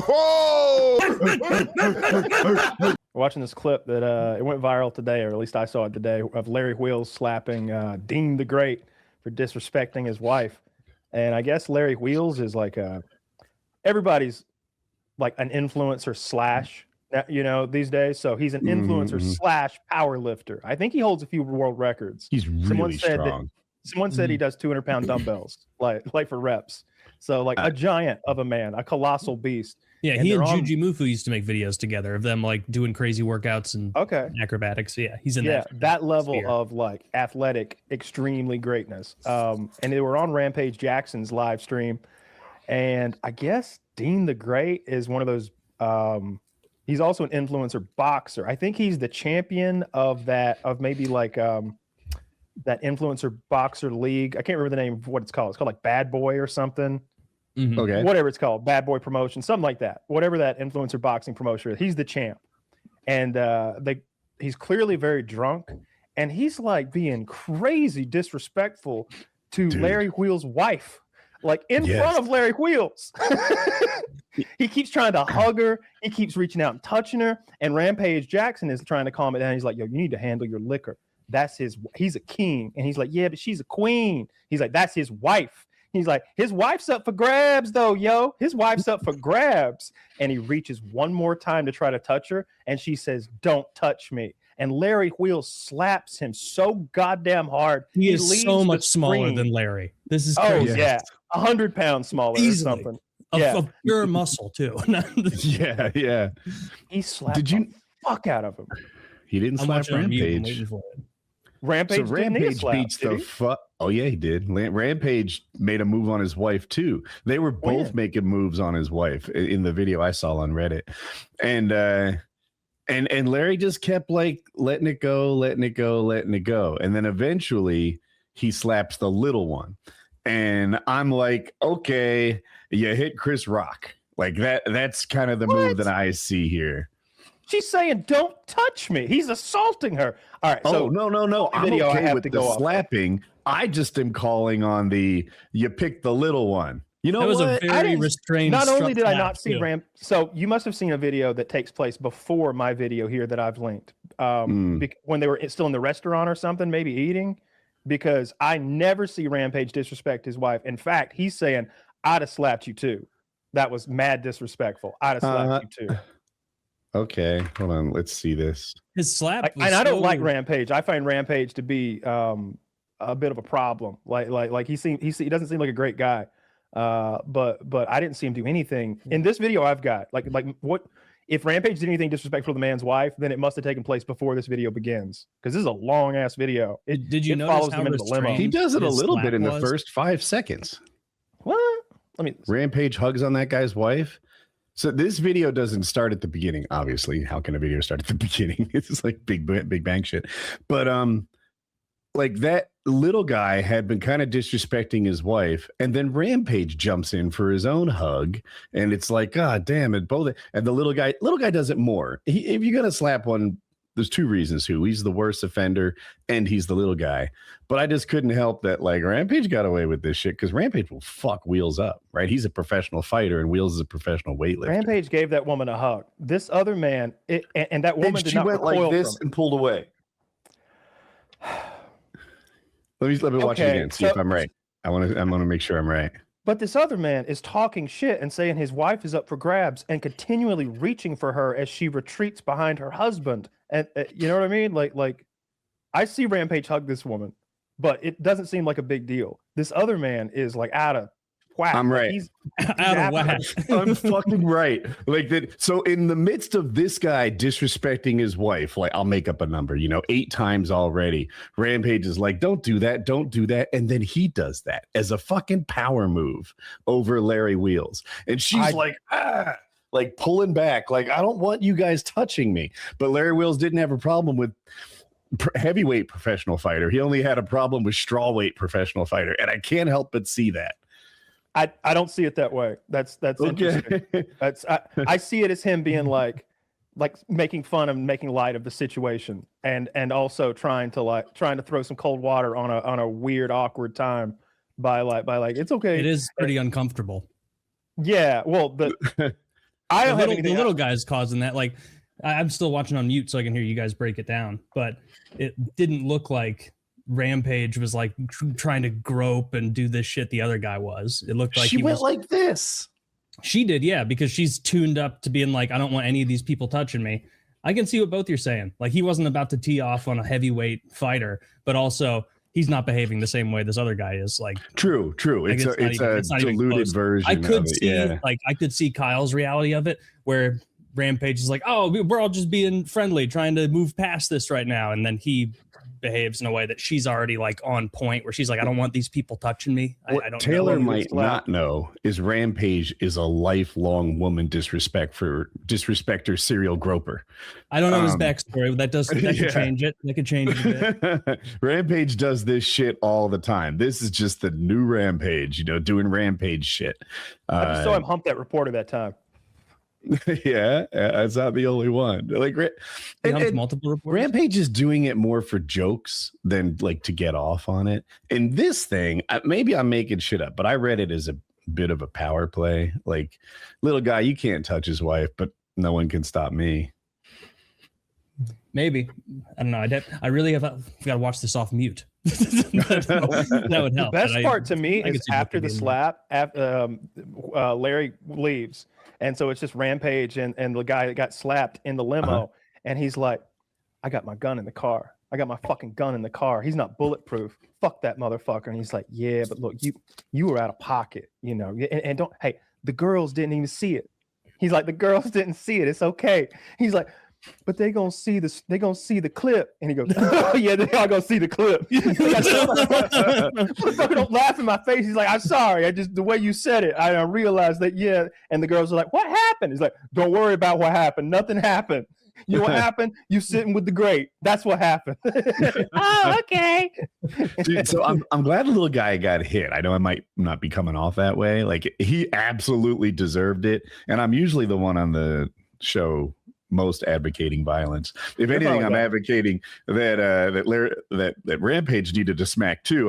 Oh! Watching this clip that it went viral today, or at least I saw it today, of Larry Wheels slapping Deen the Great for disrespecting his wife. And I guess Larry Wheels is like everybody's like an influencer slash, you know, these days. So he's an influencer slash power lifter. I think he holds a few world records. He's really strong. Someone said he does 200-pound dumbbells, like for reps. So like a giant of a man, a colossal beast. Yeah, he and Juji Mufu used to make videos together of them like doing crazy workouts and acrobatics. Yeah, he's in that level of like athletic, extremely greatness. And they were on Rampage Jackson's live stream, and I guess Deen the Great is one of those. He's also an influencer boxer. I think he's the champion of that, of maybe like that influencer boxer league. I can't remember the name of what it's called. It's called like Bad Boy or something. Okay. Whatever it's called, Bad Boy Promotion, something like that. Whatever that influencer boxing promotion is, he's the champ. And he's clearly very drunk, and he's like being crazy disrespectful to Larry Wheels' wife, like in front of Larry Wheels. He keeps trying to hug her. He keeps reaching out and touching her. And Rampage Jackson is trying to calm it down. He's like, yo, you need to handle your liquor. He's a king. And he's like, yeah, but she's a queen. He's like, that's his wife. He's like, his wife's up for grabs, though, yo. His wife's up for grabs. And he reaches one more time to try to touch her. And she says, don't touch me. And Larry Wheels slaps him so goddamn hard. He is so much smaller than Larry. This is crazy. Oh, yeah. 100 pounds smaller or something. Of pure muscle, too. Yeah. He slapped the fuck out of him. He didn't slap Rampage. Rampage beats the fuck. Oh yeah, he did. Rampage made a move on his wife too. They were both making moves on his wife in the video I saw on Reddit, and Larry just kept like letting it go, and then eventually he slaps the little one, and I'm like, okay, you hit Chris Rock like that. That's kind of the move that I see here. She's saying, "Don't touch me." He's assaulting her. All right. So no. I'm okay with the slapping. I just am calling on you pick the little one. You know, that was a very restrained. Not only did I not see so you must have seen a video that takes place before my video here that I've linked. When they were still in the restaurant or something, maybe eating, because I never see Rampage disrespect his wife. In fact, he's saying, "I'd have slapped you too." That was mad disrespectful. I'd have slapped you too. Okay, hold on. Let's see this. His slap, and I don't like Rampage. I find Rampage to be a bit of a problem. Like he doesn't seem like a great guy. But I didn't see him do anything in this video I've got. Like what if Rampage did anything disrespectful to the man's wife? Then it must have taken place before this video begins, because this is a long ass video. Did you notice how into the limo? He does it a little bit in the first 5 seconds. What? Rampage hugs on that guy's wife. So this video doesn't start at the beginning, obviously. How can a video start at the beginning? It's like Big Bang shit. But like that little guy had been kind of disrespecting his wife, and then Rampage jumps in for his own hug, and it's like, God damn it, both. And the little guy does it more. If you're gonna slap one, there's 2 reasons. He's the worst offender, and he's the little guy. But I just couldn't help that, like, Rampage got away with this shit, because Rampage will fuck Wheels up, right? He's a professional fighter, and Wheels is a professional weightlifter. Rampage gave that woman a hug. This other man, and that woman did not went like this and pulled away. Let me watch it again, see if I'm right. I want to make sure I'm right. But this other man is talking shit and saying his wife is up for grabs and continually reaching for her as she retreats behind her husband. And you know what I mean? Like I see Rampage hug this woman, but it doesn't seem like a big deal. This other man is like out of whack. I'm right. He's out of whack. I'm fucking right. Like that. So in the midst of this guy disrespecting his wife, like, I'll make up a number, 8 times already, Rampage is like, don't do that. Don't do that. And then he does that as a fucking power move over Larry Wheels. And she's like pulling back. Like, I don't want you guys touching me. But Larry Wheels didn't have a problem with heavyweight professional fighter. He only had a problem with strawweight professional fighter. And I can't help but see that. I don't see it that way. That's interesting. I see it as him being like making fun and making light of the situation, and also trying to throw some cold water on a weird, awkward time by like it's okay. It is pretty uncomfortable. Yeah, well, I don't have anything. The little guy's causing that. Like, I'm still watching on mute so I can hear you guys break it down, but it didn't look like Rampage was like trying to grope and do this shit the other guy was. It looked like she went like this. She did, yeah, because she's tuned up to being like, I don't want any of these people touching me. I can see what both you're saying. Like, he wasn't about to tee off on a heavyweight fighter, but also he's not behaving the same way this other guy is. Like, true. Like, It's a diluted version. I could of it, see, yeah. like, I could see Kyle's reality of it, where Rampage is like, oh, we're all just being friendly, trying to move past this right now, and then he behaves in a way that she's already like on point, where she's like, I don't want these people touching me. I don't Taylor know. might not know is Rampage is a lifelong woman disrespecter serial groper. I don't know his backstory. That could change it. That could change it a bit. Rampage does this shit all the time. This is just the new Rampage, doing Rampage shit. I just saw him hump that reporter that time. Yeah, that's not the only one. Like, multiple reports. Rampage is doing it more for jokes than like to get off on it. And this thing, maybe I'm making shit up, but I read it as a bit of a power play. Like, little guy, you can't touch his wife, but no one can stop me. Maybe. I don't know. I really have got to watch this off mute. That would help. The best part to me is after the slap, Larry leaves. And so it's just Rampage and the guy that got slapped in the limo. And he's like, I got my gun in the car. I got my fucking gun in the car. He's not bulletproof. Fuck that motherfucker. And he's like, yeah, but look, you were out of pocket, and don't, hey, the girls didn't even see it. He's like, the girls didn't see it. It's okay. He's like, but they gonna see this. They gonna see the clip, and he goes, "Oh yeah, they all gonna see the clip." Don't laugh in my face. He's like, "I'm sorry. I just the way you said it, I realized that." Yeah, and the girls are like, "What happened?" He's like, "Don't worry about what happened. Nothing happened. You know what happened? You sitting with the great. That's what happened." Oh, okay. Dude, so I'm glad the little guy got hit. I know I might not be coming off that way. Like, he absolutely deserved it, and I'm usually the one on the show most advocating violence. If anything, I'm advocating that Rampage needed to smack too.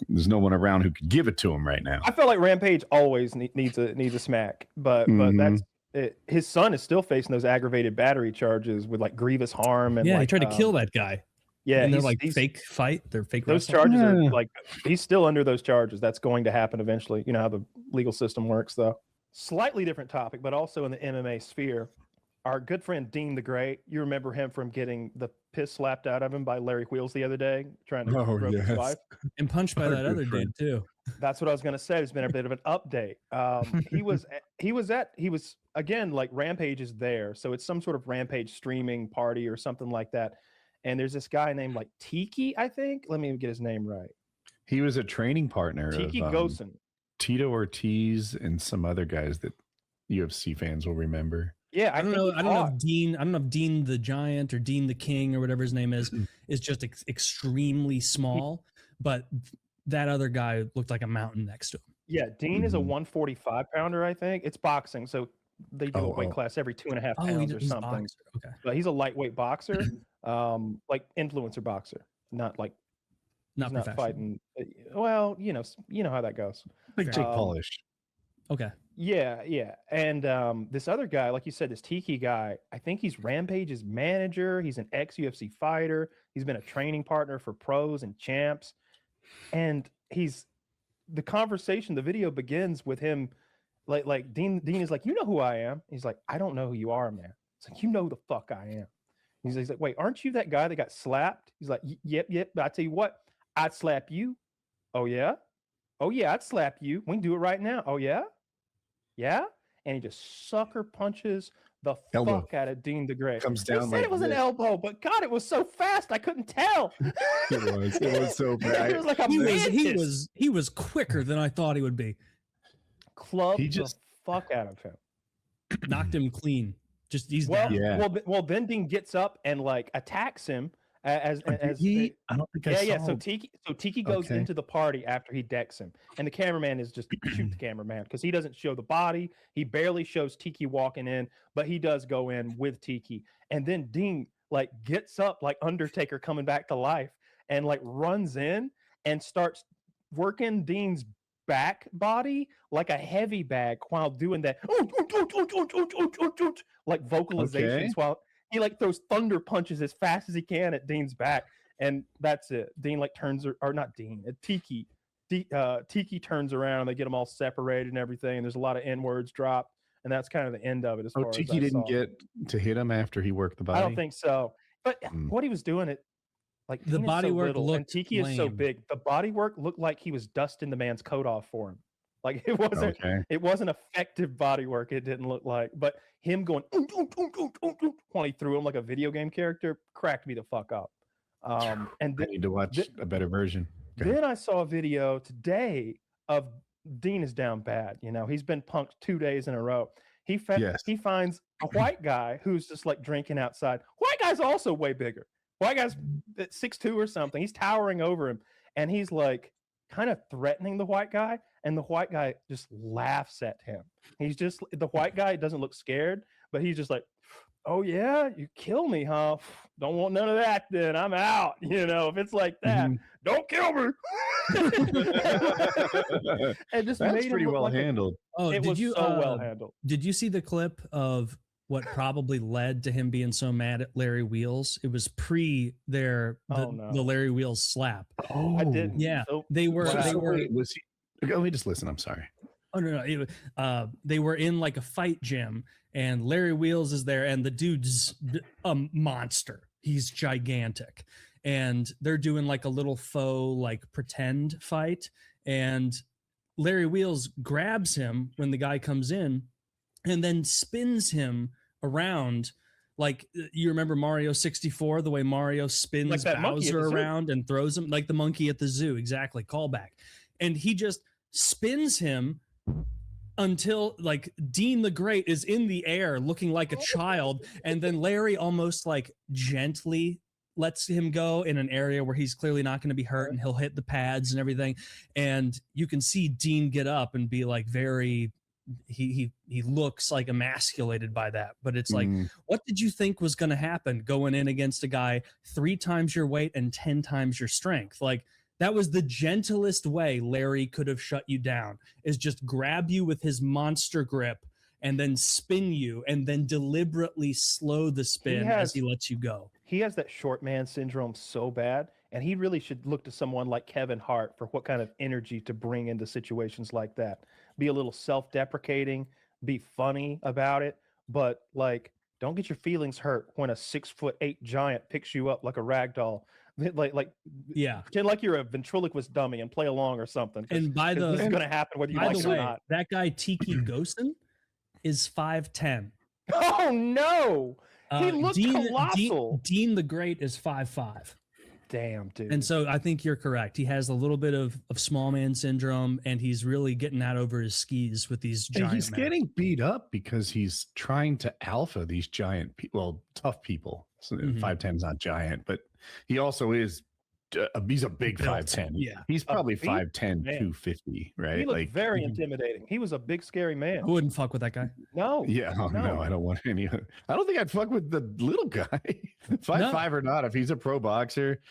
There's no one around who could give it to him right now. I feel like Rampage always needs a smack, but that's it. His son is still facing those aggravated battery charges with like grievous harm and he tried to kill that guy. Yeah, and they're like fake fight. They're fake. Those charges are like, he's still under those charges. That's going to happen eventually. You know how the legal system works, though. Slightly different topic, but also in the MMA sphere. Our good friend Deen the Great, you remember him from getting the piss slapped out of him by Larry Wheels the other day, trying to rope his wife. And punched by that other dude too. That's what I was going to say. There's been a bit of an update. He was again, like, Rampage is there. So it's some sort of Rampage streaming party or something like that. And there's this guy named like Tiki, I think. Let me get his name right. He was a training partner Tiki of Ghosn. Tito Ortiz and some other guys that UFC fans will remember. Yeah, I don't know if Deen the Giant or Deen the King or whatever his name is just extremely small, but that other guy looked like a mountain next to him. Yeah, Deen is a 145 pounder, I think. It's boxing, so they do a weight class every 2.5 pounds or something. Okay, but he's a lightweight boxer, like influencer boxer, not fighting. Well, you know how that goes. Like Jake Polish. Okay. Yeah. And this other guy, like you said, this Tiki guy, I think he's Rampage's manager. He's an ex-UFC fighter. He's been a training partner for pros and champs. And the video begins with him, like Deen is like, you know who I am? He's like, I don't know who you are, man. It's like, you know who the fuck I am. He's like, wait, aren't you that guy that got slapped? He's like, yep. But I tell you what, I'd slap you. Oh, yeah? Oh, yeah, I'd slap you. We can do it right now. Oh, yeah? Yeah, and he just sucker punches the fuck out of Deen the Great. Comes down. He said it was an elbow, but God, it was so fast I couldn't tell. It was so bad. It was like he was quicker than I thought he would be. Clubbed the fuck out of him. Knocked him clean. He's down. Yeah. Well, then Deen gets up and like attacks him. I don't think I saw. So Tiki goes into the party after he decks him, and the cameraman is just shoot the cameraman because he doesn't show the body. He barely shows Tiki walking in, but he does go in with Tiki, and then Deen like gets up like Undertaker coming back to life and like runs in and starts working Deen's back body like a heavy bag while doing that like vocalizations while he like throws thunder punches as fast as he can at Dean's back, and that's it. Dean like turns or not Dean, Tiki turns around and they get them all separated and everything, and there's a lot of N-words dropped, and that's kind of the end of it. As far Tiki as I didn't saw. get to hit him after he worked the body. I don't think so, but what he was doing it. Like The body work little, looked and Tiki is so lame. big. The body work looked like he was dusting the man's coat off for him. Like it wasn't. Okay. It wasn't effective body work. It didn't look like. But him going when he threw him like a video game character cracked me the fuck up. And I need to watch a better version. then I saw a video today of Dean is down bad. You know, he's been punked 2 days in a row. He finds a white guy who's just like drinking outside. White guy's also way bigger. White guy's at 6'2" or something. He's towering over him, and he's like kind of threatening the white guy, and the white guy just laughs at him. He's just the white guy doesn't look scared, but he's just like, "Oh yeah, you kill me, huh? Don't want none of that. Then I'm out." You know, if it's like that, don't kill me. And just That's made him pretty look well like handled. Oh, it did was you so well handled. Did you see the clip of what probably led to him being so mad at Larry Wheels? It was the Larry Wheels slap. Oh, I did. Yeah, So, they were. wow. They were. Wait, was he? Let me just listen. I'm sorry. Oh no! They were in like a fight gym, and Larry Wheels is there, and the dude's a monster. He's gigantic, and they're doing like a little faux like pretend fight, and Larry Wheels grabs him when the guy comes in, and then spins him around. Like you remember Mario 64, the way Mario spins Like that monkey at Bowser the zoo. around and throws him like the monkey at the zoo. Exactly. Callback. And he just spins him until like Deen the Great is in the air looking like a child. And then Larry almost like gently lets him go in an area where he's clearly not going to be hurt, and he'll hit the pads and everything. And you can see Dean get up and be like very, he looks like emasculated by that. But it's like, what did you think was going to happen going in against a guy 3 times your weight and 10 times your strength? Like, that was the gentlest way Larry could have shut you down, is just grab you with his monster grip and then spin you and then deliberately slow the spin as he lets you go. He has that short man syndrome so bad, and he really should look to someone like Kevin Hart for what kind of energy to bring into situations like that. Be a little self-deprecating, be funny about it, but like don't get your feelings hurt when a 6'8" giant picks you up like a rag doll. Like Yeah. pretend like you're a ventriloquist dummy and play along or something. And by the this is going to happen whether you by like the it or way, not. that guy Tiki Ghosn is 5'10". Oh no, he looks colossal. Deen the Great is 5'5". Damn, dude. And so I think you're correct. He has a little bit of small man syndrome, and he's really getting that over his skis with these giant And he's men. getting beat up because he's trying to alpha these giant people, tough people. So 5'10" is not giant, but he also is. He's a big 5'10". Yeah. He's probably He- 5'10", man. 250, right? he looked Like, very intimidating. He was a big, scary man. I wouldn't fuck with that guy. No, yeah, oh, no, I don't want any. I don't think I'd fuck with the little guy, 5'5" or not. If he's a pro boxer,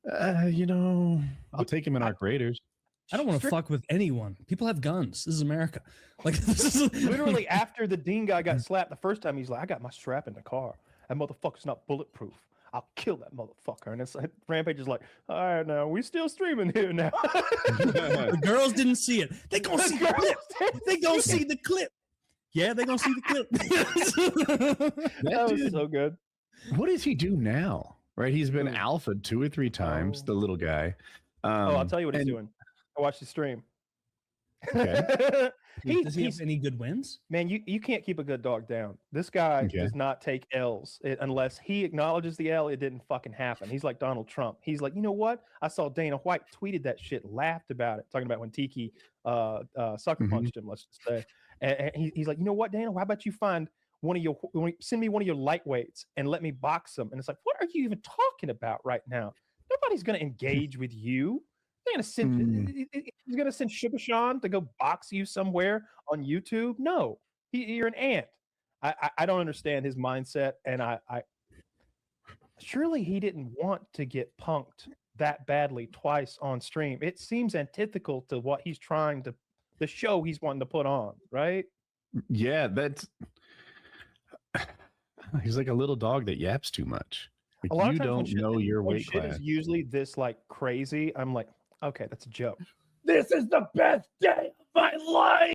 I'll take him in Arc Raiders. I don't want to fuck with anyone. People have guns. This is America. Like this is literally after the Dean guy got slapped the first time, he's like, I got my strap in the car. That motherfucker's not bulletproof. I'll kill that motherfucker. And it's like Rampage is like, all right, now we still streaming here now. The girls didn't see it. They gonna see the clip. They gonna see the clip. Yeah, they gonna see the clip. That was so good. What does he do now? Right, he's been alpha 2 or 3 times. The little guy. I'll tell you what he's doing. I watched the stream. Okay. Does he have any good wins? Man, you can't keep a good dog down. This guy does not take L's unless he acknowledges the L. It didn't fucking happen. He's like Donald Trump. He's like, you know what? I saw Dana White tweeted that shit, laughed about it, talking about when Tiki sucker punched him. Let's just say, and he's like, you know what, Dana? How about you find send me one of your lightweights and let me box them? And it's like, what are you even talking about right now? Nobody's gonna engage with you. They're gonna send. He's gonna send Sugar Sean to go box you somewhere on YouTube. No, you're an ant. I don't understand his mindset, and I surely he didn't want to get punked that badly twice on stream. It seems antithetical to what he's trying to the show he's wanting to put on, right? Yeah, that's he's like a little dog that yaps too much. A Like, lot you of times when don't shit- know your when weight shit class. is usually this like crazy. I'm like, okay, that's a joke. This is the best day of my life.